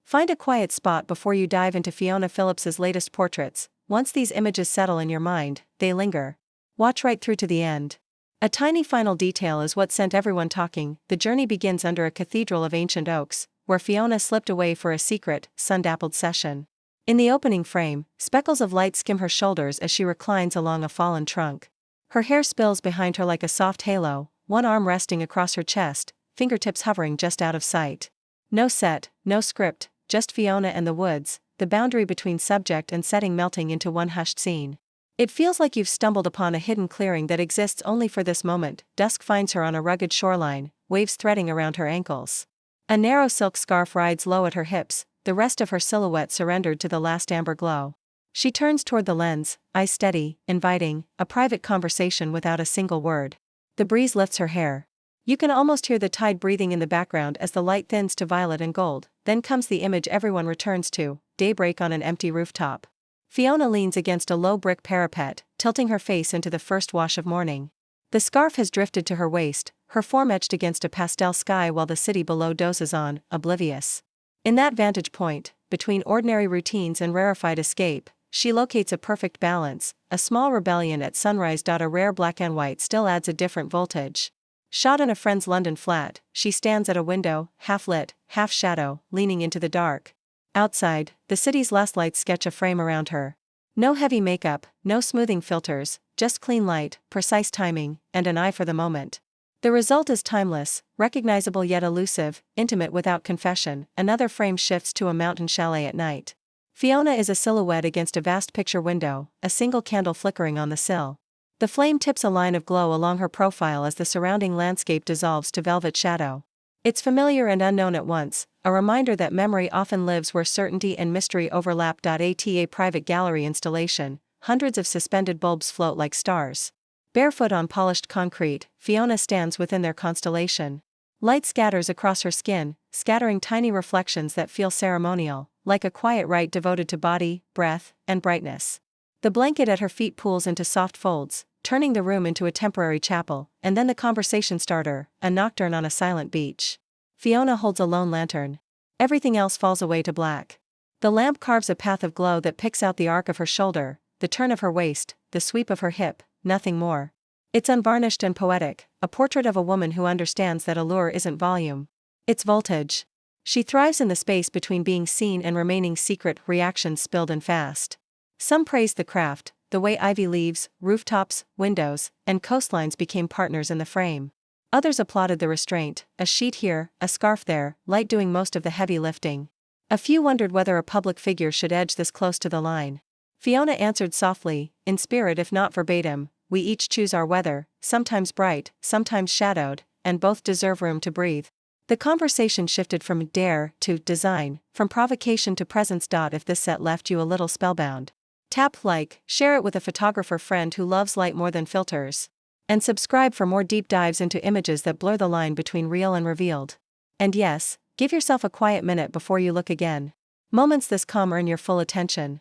Find a quiet spot before you dive into Fiona Phillips's latest portraits. Once these images settle in your mind, they linger. Watch right through to the end. A tiny final detail is what sent everyone talking. The journey begins under a cathedral of ancient oaks, where Fiona slipped away for a secret, sun-dappled session. In the opening frame, speckles of light skim her shoulders as she reclines along a fallen trunk. Her hair spills behind her like a soft halo, one arm resting across her chest, fingertips hovering just out of sight. No set, no script, just Fiona and the woods, the boundary between subject and setting melting into one hushed scene. It feels like you've stumbled upon a hidden clearing that exists only for this moment. Dusk finds her on a rugged shoreline, waves threading around her ankles. A narrow silk scarf rides low at her hips, the rest of her silhouette surrendered to the last amber glow. She turns toward the lens, eyes steady, inviting, a private conversation without a single word. The breeze lifts her hair. You can almost hear the tide breathing in the background as the light thins to violet and gold. Then comes the image everyone returns to, daybreak on an empty rooftop. Fiona leans against a low brick parapet, tilting her face into the first wash of morning. The scarf has drifted to her waist, her form etched against a pastel sky while the city below dozes on, oblivious. In that vantage point, between ordinary routines and rarefied escape, she locates a perfect balance. A small rebellion at sunrise. A rare black and white still adds a different voltage. Shot in a friend's London flat, she stands at a window, half lit, half shadow, leaning into the dark. Outside, the city's last lights sketch a frame around her. No heavy makeup, no smoothing filters, just clean light, precise timing, and an eye for the moment. The result is timeless, recognizable yet elusive, intimate without confession. Another frame shifts to a mountain chalet at night. Fiona is a silhouette against a vast picture window, a single candle flickering on the sill. The flame tips a line of glow along her profile as the surrounding landscape dissolves to velvet shadow. It's familiar and unknown at once, a reminder that memory often lives where certainty and mystery overlap. At a private gallery installation, hundreds of suspended bulbs float like stars. Barefoot on polished concrete, Fiona stands within their constellation. Light scatters across her skin, scattering tiny reflections that feel ceremonial, like a quiet rite devoted to body, breath, and brightness. The blanket at her feet pools into soft folds, turning the room into a temporary chapel, and then the conversation starter, a nocturne on a silent beach. Fiona holds a lone lantern. Everything else falls away to black. The lamp carves a path of glow that picks out the arc of her shoulder, the turn of her waist, the sweep of her hip, nothing more. It's unvarnished and poetic, a portrait of a woman who understands that allure isn't volume. It's voltage. She thrives in the space between being seen and remaining secret. Reactions spilled and fast. Some praised the craft, the way ivy leaves, rooftops, windows, and coastlines became partners in the frame. Others applauded the restraint, a sheet here, a scarf there, light doing most of the heavy lifting. A few wondered whether a public figure should edge this close to the line. Fiona answered softly, in spirit if not verbatim, we each choose our weather, sometimes bright, sometimes shadowed, and both deserve room to breathe. The conversation shifted from dare to design, from provocation to presence. If this set left you a little spellbound, tap like, share it with a photographer friend who loves light more than filters. And subscribe for more deep dives into images that blur the line between real and revealed. And yes, give yourself a quiet minute before you look again. Moments this calm earn your full attention.